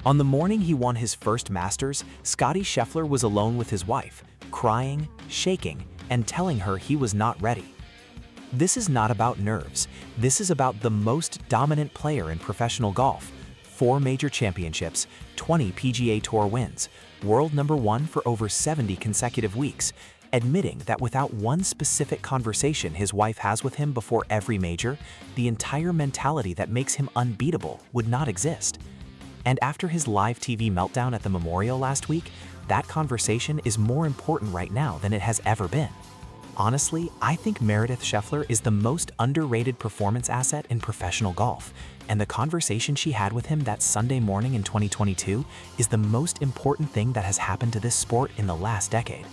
On the morning he won his first Masters, Scottie Scheffler was alone with his wife, crying, shaking, and telling her he was not ready. This is not about nerves. This is about the most dominant player in professional golf. 4 major championships, 20 PGA Tour wins, world #1 for over 70 consecutive weeks, admitting that without one specific conversation his wife has with him before every major, the entire mentality that makes him unbeatable would not exist. And after his live TV meltdown at the Memorial last week, that conversation is more important right now than it has ever been. Honestly, I think Meredith Scheffler is the most underrated performance asset in professional golf, and the conversation she had with him that Sunday morning in 2022 is the most important thing that has happened to this sport in the last decade.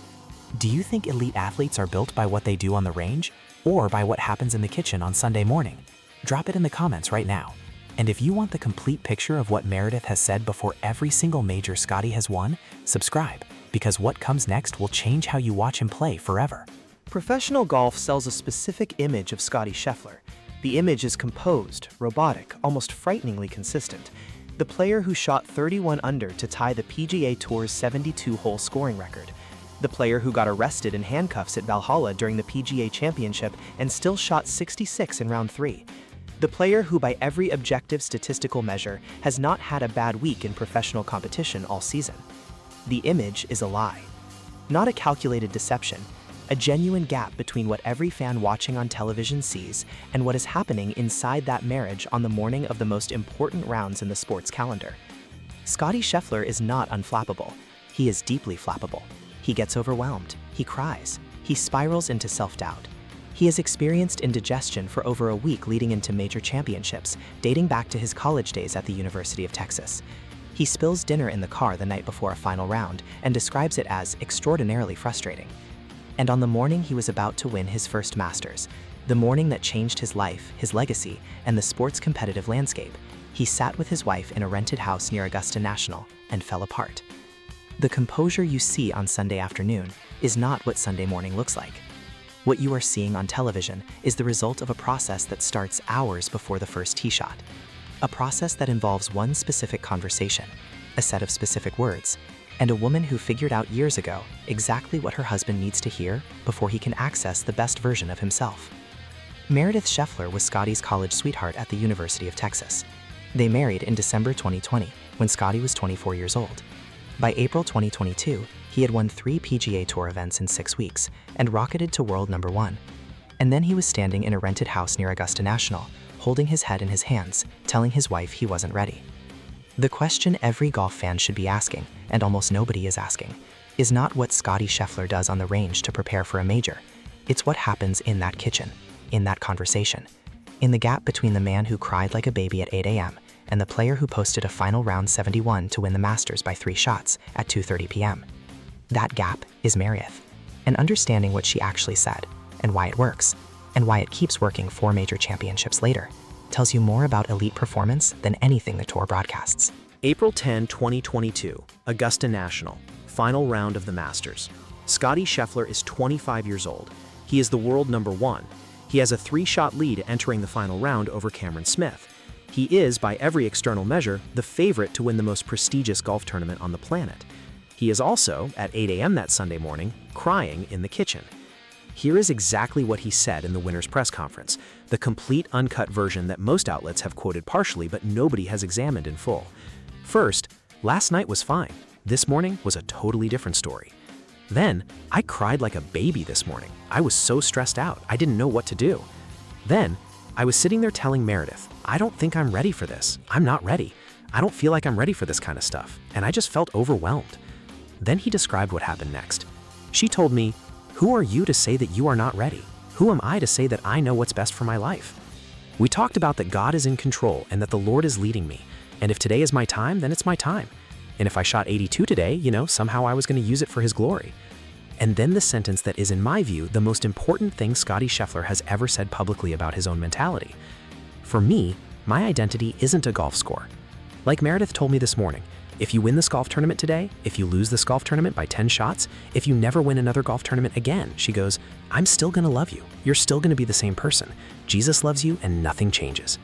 Do you think elite athletes are built by what they do on the range, or by what happens in the kitchen on Sunday morning? Drop it in the comments right now. And if you want the complete picture of what Meredith has said before every single major Scottie has won, subscribe, because what comes next will change how you watch him play forever. Professional golf sells a specific image of Scottie Scheffler. The image is composed, robotic, almost frighteningly consistent. The player who shot 31 under to tie the PGA Tour's 72-hole scoring record. The player who got arrested in handcuffs at Valhalla during the PGA Championship and still shot 66 in round 3. The player who by every objective statistical measure has not had a bad week in professional competition all season. The image is a lie. Not a calculated deception, a genuine gap between what every fan watching on television sees and what is happening inside that marriage on the morning of the most important rounds in the sport's calendar. Scottie Scheffler is not unflappable. He is deeply flappable. He gets overwhelmed. He cries. He spirals into self-doubt. He has experienced indigestion for over a week leading into major championships, dating back to his college days at the University of Texas. He spills dinner in the car the night before a final round and describes it as extraordinarily frustrating. And on the morning he was about to win his first Masters, the morning that changed his life, his legacy, and the sport's competitive landscape, he sat with his wife in a rented house near Augusta National and fell apart. The composure you see on Sunday afternoon is not what Sunday morning looks like. What you are seeing on television is the result of a process that starts hours before the first tee shot. A process that involves one specific conversation, a set of specific words, and a woman who figured out years ago exactly what her husband needs to hear before he can access the best version of himself. Meredith Scheffler was Scottie's college sweetheart at the University of Texas. They married in December 2020 when Scottie was 24 years old. By April 2022, he had won 3 PGA Tour events in 6 weeks and rocketed to world #1. And then he was standing in a rented house near Augusta National, holding his head in his hands, telling his wife he wasn't ready. The question every golf fan should be asking, and almost nobody is asking, is not what Scottie Scheffler does on the range to prepare for a major. It's what happens in that kitchen, in that conversation, in the gap between the man who cried like a baby at 8 a.m. and the player who posted a final round 71 to win the Masters by 3 shots at 2:30 p.m. That gap is Meredith, and understanding what she actually said, and why it works, and why it keeps working 4 major championships later, tells you more about elite performance than anything the tour broadcasts. April 10, 2022, Augusta National, final round of the Masters. Scottie Scheffler is 25 years old. He is the world #1. He has a 3-shot lead entering the final round over Cameron Smith. He is, by every external measure, the favorite to win the most prestigious golf tournament on the planet. He is also, at 8 a.m. that Sunday morning, crying in the kitchen. Here is exactly what he said in the winner's press conference, the complete uncut version that most outlets have quoted partially but nobody has examined in full. First, last night was fine. This morning was a totally different story. Then, I cried like a baby this morning. I was so stressed out, I didn't know what to do. Then, I was sitting there telling Meredith, I don't think I'm ready for this. I'm not ready. I don't feel like I'm ready for this kind of stuff. And I just felt overwhelmed. Then he described what happened next. She told me, who are you to say that you are not ready? Who am I to say that I know what's best for my life? We talked about that God is in control and that the Lord is leading me. And if today is my time, then it's my time. And if I shot 82 today, somehow I was going to use it for his glory. And then the sentence that is, in my view, the most important thing Scottie Scheffler has ever said publicly about his own mentality. For me, my identity isn't a golf score. Like Meredith told me this morning, if you win this golf tournament today, if you lose this golf tournament by 10 shots, if you never win another golf tournament again, she goes, I'm still gonna love you. You're still gonna be the same person. Jesus loves you and nothing changes.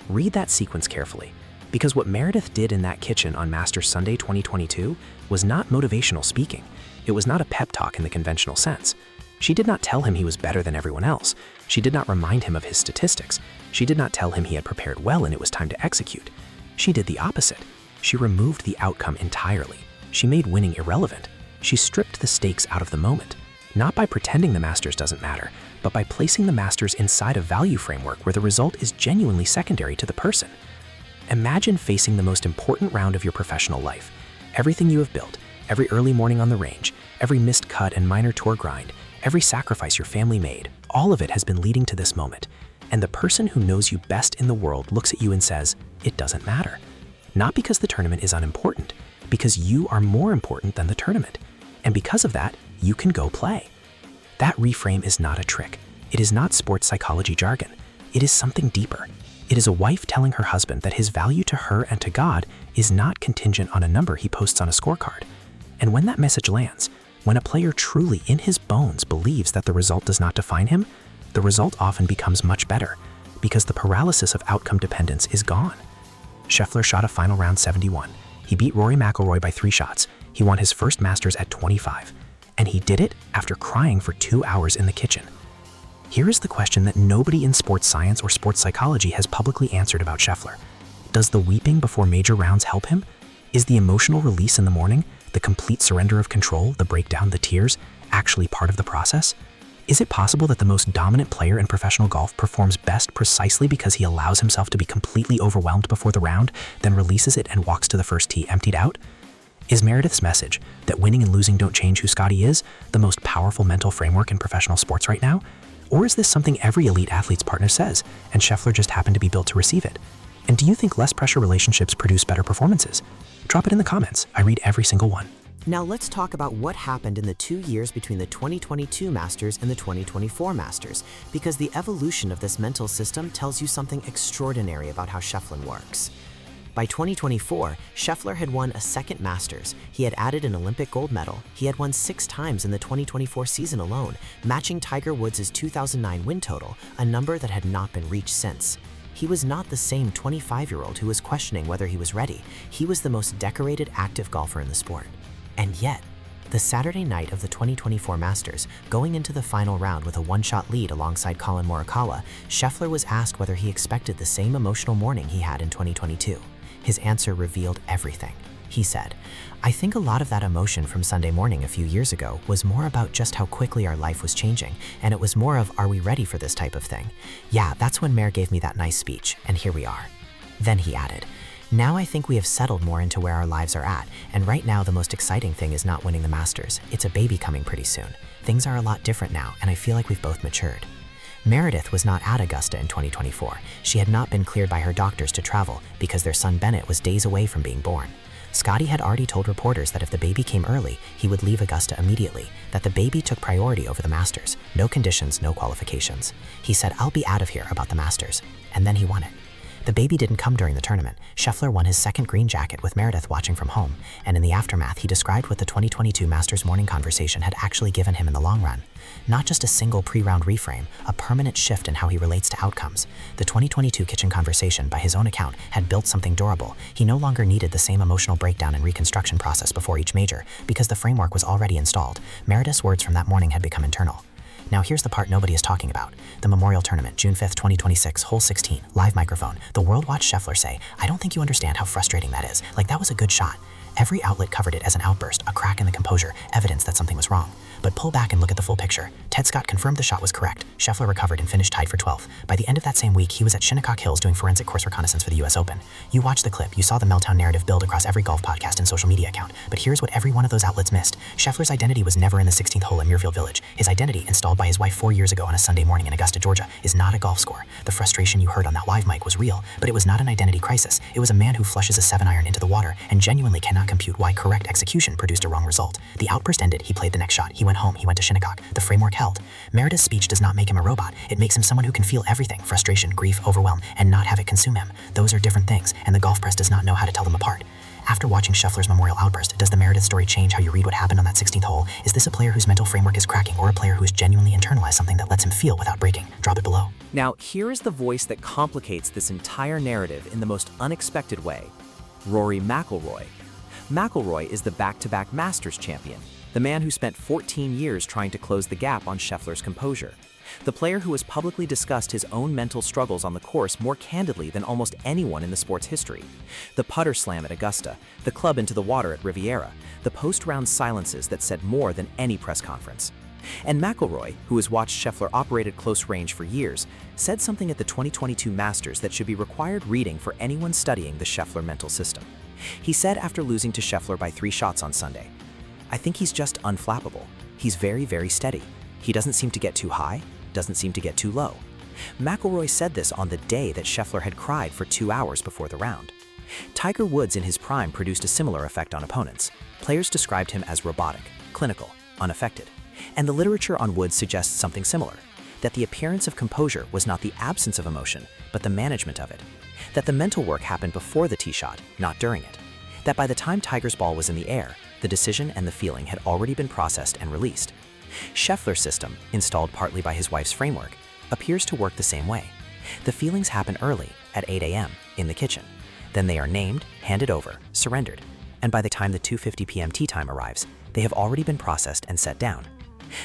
Read that sequence carefully. Because what Meredith did in that kitchen on Masters Sunday 2022 was not motivational speaking. It was not a pep talk in the conventional sense. She did not tell him he was better than everyone else. She did not remind him of his statistics. She did not tell him he had prepared well and it was time to execute. She did the opposite. She removed the outcome entirely. She made winning irrelevant. She stripped the stakes out of the moment, not by pretending the Masters doesn't matter, but by placing the Masters inside a value framework where the result is genuinely secondary to the person. Imagine facing the most important round of your professional life. Everything you have built, every early morning on the range, every missed cut and minor tour grind, every sacrifice your family made, all of it has been leading to this moment. And the person who knows you best in the world looks at you and says, it doesn't matter. Not because the tournament is unimportant, because you are more important than the tournament. And because of that, you can go play. That reframe is not a trick. It is not sports psychology jargon. It is something deeper. It is a wife telling her husband that his value to her and to God is not contingent on a number he posts on a scorecard. And when that message lands, when a player truly in his bones believes that the result does not define him, the result often becomes much better because the paralysis of outcome dependence is gone. Scheffler shot a final round 71. He beat Rory McIlroy by 3 shots. He won his first Masters at 25. And he did it after crying for 2 hours in the kitchen. Here is the question that nobody in sports science or sports psychology has publicly answered about Scheffler. Does the weeping before major rounds help him? Is the emotional release in the morning, the complete surrender of control, the breakdown, the tears, actually part of the process? Is it possible that the most dominant player in professional golf performs best precisely because he allows himself to be completely overwhelmed before the round, then releases it and walks to the first tee emptied out? Is Meredith's message, that winning and losing don't change who Scottie is, the most powerful mental framework in professional sports right now? Or is this something every elite athlete's partner says, and Scheffler just happened to be built to receive it? And do you think less pressure relationships produce better performances? Drop it in the comments. I read every single one. Now let's talk about what happened in the 2 years between the 2022 Masters and the 2024 Masters, because the evolution of this mental system tells you something extraordinary about how Scheffler works. By 2024, Scheffler had won a second Masters. He had added an Olympic gold medal. He had won 6 times in the 2024 season alone, matching Tiger Woods' 2009 win total, a number that had not been reached since. He was not the same 25-year-old who was questioning whether he was ready. He was the most decorated active golfer in the sport. And yet, the Saturday night of the 2024 Masters, going into the final round with a 1-shot lead alongside Collin Morikawa, Scheffler was asked whether he expected the same emotional morning he had in 2022. His answer revealed everything. He said, "I think a lot of that emotion from Sunday morning a few years ago was more about just how quickly our life was changing, and it was more of, are we ready for this type of thing? Yeah, that's when Mare gave me that nice speech, and here we are." Then he added, "Now I think we have settled more into where our lives are at, and right now the most exciting thing is not winning the Masters. It's a baby coming pretty soon. Things are a lot different now, and I feel like we've both matured." Meredith was not at Augusta in 2024. She had not been cleared by her doctors to travel because their son Bennett was days away from being born. Scottie had already told reporters that if the baby came early, he would leave Augusta immediately, that the baby took priority over the Masters. No conditions, no qualifications. He said, "I'll be out of here" about the Masters, and then he won it. The baby didn't come during the tournament. Scheffler won his second green jacket with Meredith watching from home, and in the aftermath he described what the 2022 Masters morning conversation had actually given him in the long run. Not just a single pre-round reframe, a permanent shift in how he relates to outcomes. The 2022 kitchen conversation, by his own account, had built something durable. He no longer needed the same emotional breakdown and reconstruction process before each major, because the framework was already installed. Meredith's words from that morning had become internal. Now here's the part nobody is talking about. The Memorial Tournament, June 5th, 2026, hole 16, live microphone. The world watched Scheffler say, "I don't think you understand how frustrating that is. Like, that was a good shot." Every outlet covered it as an outburst, a crack in the composure, evidence that something was wrong. But pull back and look at the full picture. Ted Scott confirmed the shot was correct. Scheffler recovered and finished tied for 12th. By the end of that same week, he was at Shinnecock Hills doing forensic course reconnaissance for the US Open. You watched the clip, you saw the meltdown narrative build across every golf podcast and social media account. But here's what every one of those outlets missed. Scheffler's identity was never in the 16th hole in Muirfield Village. His identity, installed by his wife 4 years ago on a Sunday morning in Augusta, Georgia, is not a golf score. The frustration you heard on that live mic was real, but it was not an identity crisis. It was a man who flushes a 7-iron into the water and genuinely cannot compute why correct execution produced a wrong result. The outburst ended, he played the next shot, he went home, he went to Shinnecock. The framework held. Meredith's speech does not make him a robot. It makes him someone who can feel everything, frustration, grief, overwhelm, and not have it consume him. Those are different things, and the golf press does not know how to tell them apart. After watching Scheffler's memorial outburst, does the Meredith story change how you read what happened on that 16th hole? Is this a player whose mental framework is cracking, or a player who has genuinely internalized something that lets him feel without breaking? Drop it below. Now, here is the voice that complicates this entire narrative in the most unexpected way. Rory McIlroy. McIlroy is the back-to-back Masters champion, the man who spent 14 years trying to close the gap on Scheffler's composure. The player who has publicly discussed his own mental struggles on the course more candidly than almost anyone in the sport's history. The putter slam at Augusta, the club into the water at Riviera, the post-round silences that said more than any press conference. And McIlroy, who has watched Scheffler operate at close range for years, said something at the 2022 Masters that should be required reading for anyone studying the Scheffler mental system. He said after losing to Scheffler by 3 shots on Sunday, "I think he's just unflappable. He's very, very steady. He doesn't seem to get too high, doesn't seem to get too low." McIlroy said this on the day that Scheffler had cried for 2 hours before the round. Tiger Woods in his prime produced a similar effect on opponents. Players described him as robotic, clinical, unaffected. And the literature on Woods suggests something similar, that the appearance of composure was not the absence of emotion, but the management of it. That the mental work happened before the tee shot, not during it. That by the time Tiger's ball was in the air, the decision and the feeling had already been processed and released. Scheffler's system, installed partly by his wife's framework, appears to work the same way. The feelings happen early, at 8 a.m., in the kitchen. Then they are named, handed over, surrendered, and by the time the 2:50 p.m. tee time arrives, they have already been processed and set down.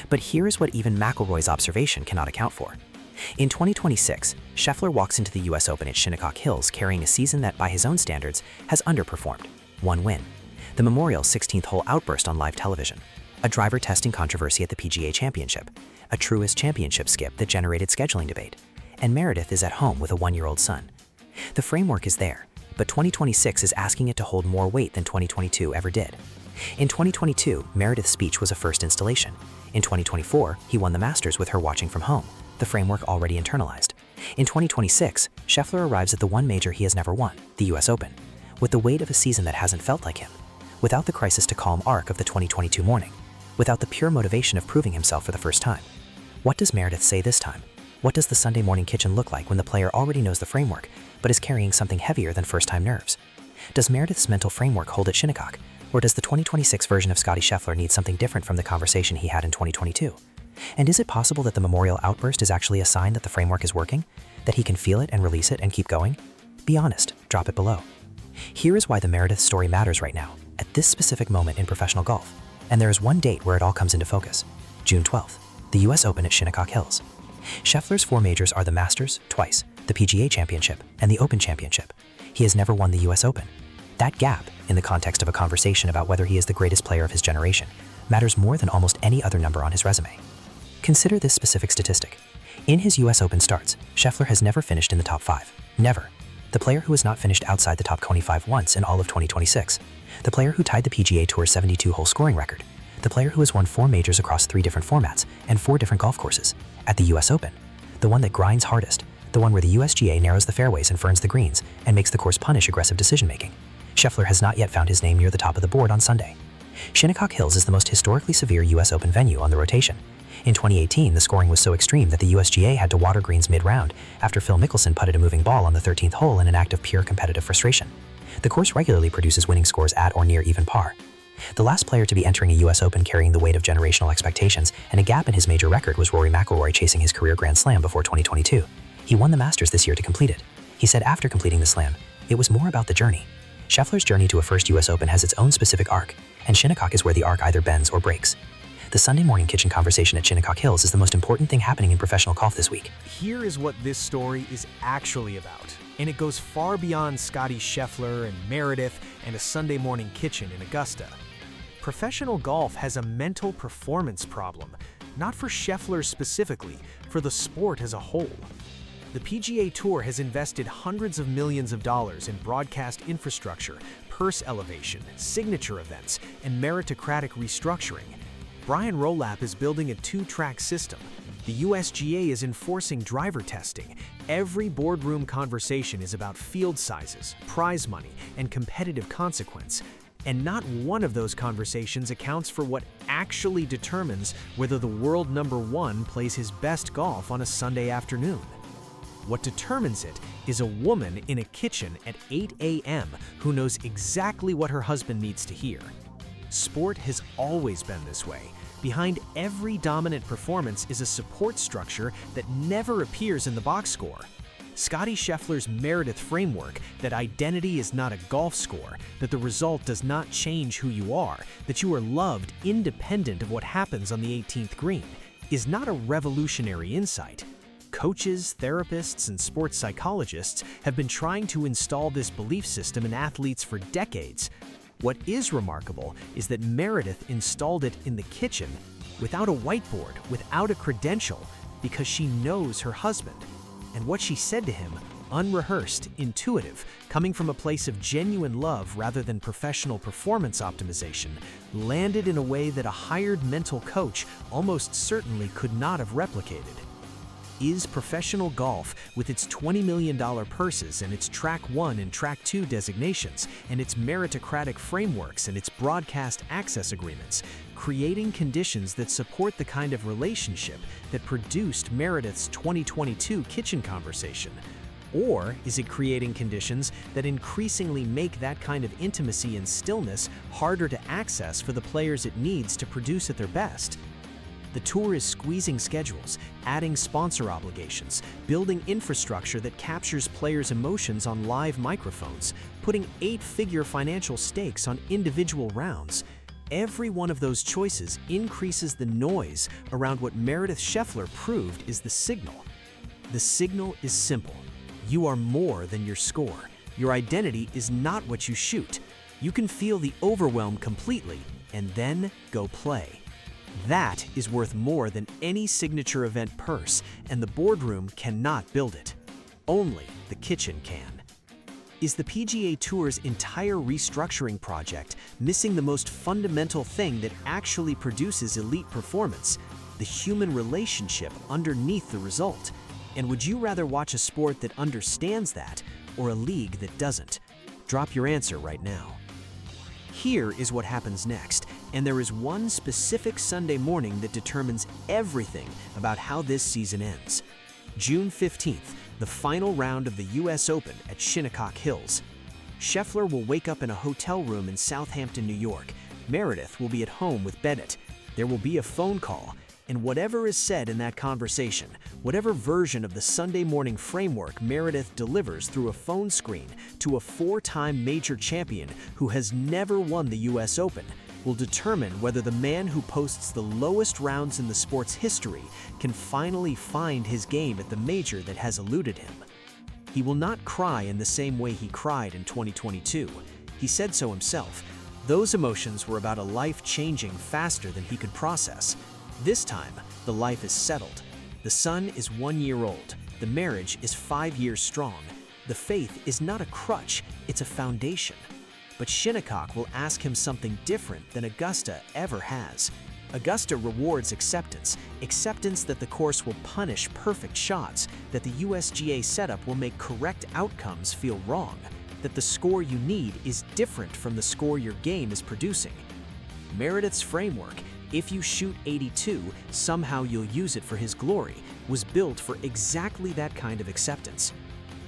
But here is what even McIlroy's observation cannot account for. In 2026, Scheffler walks into the US Open at Shinnecock Hills carrying a season that, by his own standards, has underperformed. 1 win. The Memorial 16th hole outburst on live television. A driver testing controversy at the PGA Championship. A Truist Championship skip that generated scheduling debate. And Meredith is at home with a 1-year-old son. The framework is there, but 2026 is asking it to hold more weight than 2022 ever did. In 2022, Meredith's speech was a first installation. In 2024, he won the Masters with her watching from home, the framework already internalized. In 2026, Scheffler arrives at the one major he has never won, the US Open, with the weight of a season that hasn't felt like him, without the crisis to calm arc of the 2022 morning, without the pure motivation of proving himself for the first time. What does Meredith say this time? What does the Sunday morning kitchen look like when the player already knows the framework, but is carrying something heavier than first-time nerves? Does Meredith's mental framework hold at Shinnecock? Or does the 2026 version of Scottie Scheffler need something different from the conversation he had in 2022? And is it possible that the Memorial outburst is actually a sign that the framework is working? That he can feel it and release it and keep going? Be honest, drop it below. Here is why the Meredith story matters right now, at this specific moment in professional golf. And there is one date where it all comes into focus. June 12th, the US Open at Shinnecock Hills. Scheffler's 4 majors are the Masters, twice, the PGA Championship, and the Open Championship. He has never won the US Open. That gap, in the context of a conversation about whether he is the greatest player of his generation, matters more than almost any other number on his resume. Consider this specific statistic. In his US Open starts, Scheffler has never finished in the top 5. Never. The player who has not finished outside the top 25 once in all of 2026. The player who tied the PGA Tour's 72-hole scoring record. The player who has won 4 majors across 3 different formats and 4 different golf courses. At the US Open. The one that grinds hardest. The one where the USGA narrows the fairways and ferns the greens and makes the course punish aggressive decision-making. Scheffler has not yet found his name near the top of the board on Sunday. Shinnecock Hills is the most historically severe US Open venue on the rotation. In 2018, the scoring was so extreme that the USGA had to water greens mid-round after Phil Mickelson putted a moving ball on the 13th hole in an act of pure competitive frustration. The course regularly produces winning scores at or near even par. The last player to be entering a US Open carrying the weight of generational expectations and a gap in his major record was Rory McIlroy, chasing his career Grand Slam before 2022. He won the Masters this year to complete it. He said after completing the Slam, "It was more about the journey." Scheffler's journey to a first US Open has its own specific arc, and Shinnecock is where the arc either bends or breaks. The Sunday morning kitchen conversation at Shinnecock Hills is the most important thing happening in professional golf this week. Here is what this story is actually about, and it goes far beyond Scottie Scheffler and Meredith and a Sunday morning kitchen in Augusta. Professional golf has a mental performance problem, not for Scheffler specifically, for the sport as a whole. The PGA Tour has invested hundreds of millions of dollars in broadcast infrastructure, purse elevation, signature events, and meritocratic restructuring. Brian Rolapp is building a 2-track system. The USGA is enforcing driver testing. Every boardroom conversation is about field sizes, prize money, and competitive consequence. And not one of those conversations accounts for what actually determines whether the world #1 plays his best golf on a Sunday afternoon. What determines it is a woman in a kitchen at 8 a.m. who knows exactly what her husband needs to hear. Sport has always been this way. Behind every dominant performance is a support structure that never appears in the box score. Scottie Scheffler's Meredith framework, that identity is not a golf score, that the result does not change who you are, that you are loved independent of what happens on the 18th green, is not a revolutionary insight. Coaches, therapists, and sports psychologists have been trying to install this belief system in athletes for decades. What is remarkable is that Meredith installed it in the kitchen without a whiteboard, without a credential, because she knows her husband. And what she said to him, unrehearsed, intuitive, coming from a place of genuine love rather than professional performance optimization, landed in a way that a hired mental coach almost certainly could not have replicated. Is professional golf, with its $20 million purses and its Track 1 and Track 2 designations, and its meritocratic frameworks and its broadcast access agreements, creating conditions that support the kind of relationship that produced Meredith's 2022 kitchen conversation? Or is it creating conditions that increasingly make that kind of intimacy and stillness harder to access for the players it needs to produce at their best? The tour is squeezing schedules, adding sponsor obligations, building infrastructure that captures players' emotions on live microphones, putting 8-figure financial stakes on individual rounds. Every one of those choices increases the noise around what Meredith Scheffler proved is the signal. The signal is simple. You are more than your score. Your identity is not what you shoot. You can feel the overwhelm completely and then go play. That is worth more than any signature event purse, and the boardroom cannot build it. Only the kitchen can. Is the PGA Tour's entire restructuring project missing the most fundamental thing that actually produces elite performance? The human relationship underneath the result. And would you rather watch a sport that understands that, or a league that doesn't? Drop your answer right now. Here is what happens next, and there is one specific Sunday morning that determines everything about how this season ends. June 15th, the final round of the US Open at Shinnecock Hills. Scheffler will wake up in a hotel room in Southampton, New York. Meredith will be at home with Bennett. There will be a phone call, and whatever is said in that conversation, whatever version of the Sunday morning framework Meredith delivers through a phone screen to a 4-time major champion who has never won the US Open, will determine whether the man who posts the lowest rounds in the sport's history can finally find his game at the major that has eluded him. He will not cry in the same way he cried in 2022. He said so himself. Those emotions were about a life changing faster than he could process. This time, the life is settled. The son is 1 year old. The marriage is 5 years strong. The faith is not a crutch, it's a foundation. But Shinnecock will ask him something different than Augusta ever has. Augusta rewards acceptance, acceptance that the course will punish perfect shots, that the USGA setup will make correct outcomes feel wrong, that the score you need is different from the score your game is producing. Meredith's framework, if you shoot 82, somehow you'll use it for his glory, was built for exactly that kind of acceptance.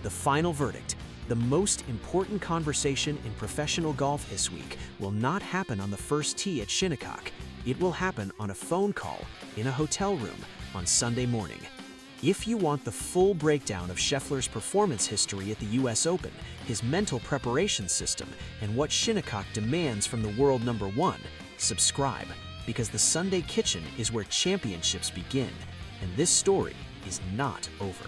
The final verdict, the most important conversation in professional golf this week, will not happen on the first tee at Shinnecock. It will happen on a phone call in a hotel room on Sunday morning. If you want the full breakdown of Scheffler's performance history at the US Open, his mental preparation system, and what Shinnecock demands from the world number one, subscribe, because the Sunday Kitchen is where championships begin, and this story is not over.